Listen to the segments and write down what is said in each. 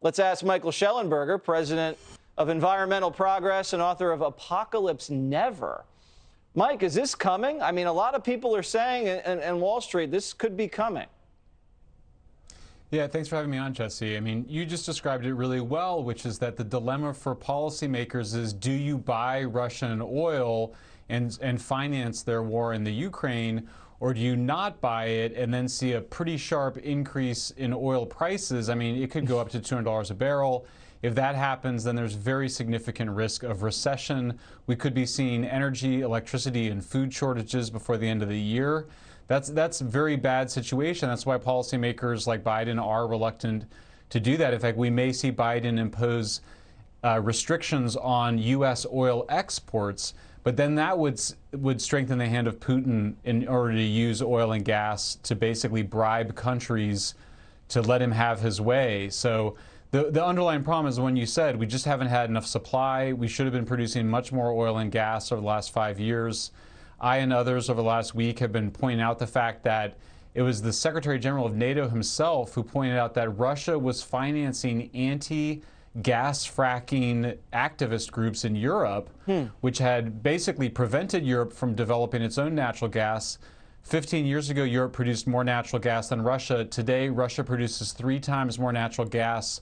Let's ask Michael Shellenberger, president of Environmental Progress and author of Apocalypse Never. Mike, is this coming? I mean, a lot of people are saying in Wall Street this could be coming. Yeah, thanks for having me on, Jesse. I mean, you just described it really well, which is that the dilemma for policymakers is, do you buy Russian oil and finance their war in the Ukraine, or do you not buy it and then see a pretty sharp increase in oil prices? I mean, it could go up to $200 a barrel. If that happens, then there's very significant risk of recession. We could be seeing energy, electricity, and food shortages before the end of the year. That's a very bad situation. That's why policymakers like Biden are reluctant to do that. In fact, we may see Biden impose restrictions on U.S. oil exports, but then that would strengthen the hand of Putin in order to use oil and gas to basically bribe countries to let him have his way. So the underlying problem is, when you said we just haven't had enough supply. We should have been producing much more oil and gas over the last 5 years. I and others over the last week have been pointing out the fact that it was the Secretary General of NATO himself who pointed out that Russia was financing anti-gas fracking activist groups in Europe, which had basically prevented Europe from developing its own natural gas. 15 years ago, Europe produced more natural gas than Russia. Today, Russia produces 3 times more natural gas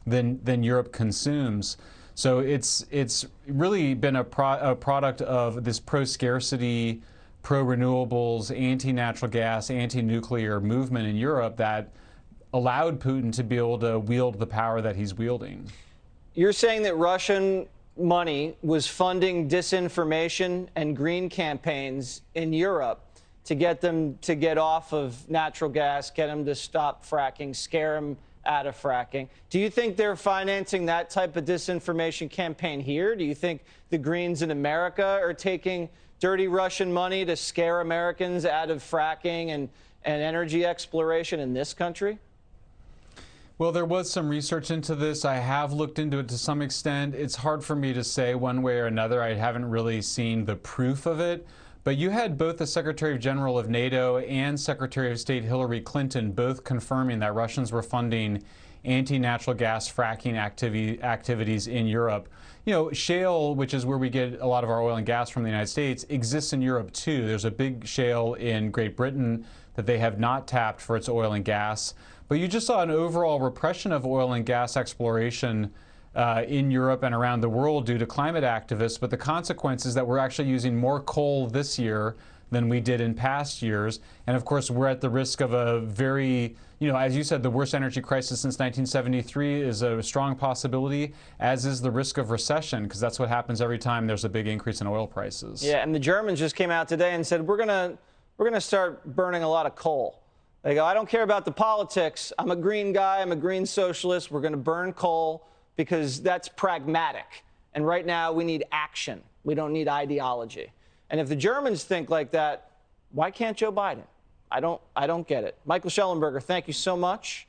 than Europe consumes. So it's really been a product of this pro-scarcity, pro-renewables, anti-natural gas, anti-nuclear movement in Europe that allowed Putin to be able to wield the power that he's wielding. You're saying that Russian money was funding disinformation and green campaigns in Europe to get them to get off of natural gas, get them to stop fracking, scare them out of fracking. Do you think they're financing that type of disinformation campaign here? Do you think the Greens in America are taking dirty Russian money to scare Americans out of fracking and energy exploration in this country? Well, there was some research into this. I have looked into it to some extent. It's hard for me to say one way or another. I haven't really seen the proof of it. But you had both the Secretary General of NATO and Secretary of State Hillary Clinton both confirming that Russians were funding anti-natural gas fracking activities in Europe. You know, shale, which is where we get a lot of our oil and gas from the United States, exists in Europe too. There's a big shale in Great Britain that they have not tapped for its oil and gas. But you just saw an overall repression of oil and gas exploration in Europe and around the world due to climate activists. But the consequence is that we're actually using more coal this year than we did in past years. And of course, we're at the risk of a very, as you said, the worst energy crisis since 1973 is a strong possibility, as is the risk of recession, because that's what happens every time there's a big increase in oil prices. Yeah, and the Germans just came out today and said, we're gonna start burning a lot of coal. They go, I don't care about the politics. I'm a green guy. I'm a green socialist. We're going to burn coal because that's pragmatic. And right now we need action. We don't need ideology. And if the Germans think like that, why can't Joe Biden? I don't get it. Michael Shellenberger, thank you so much.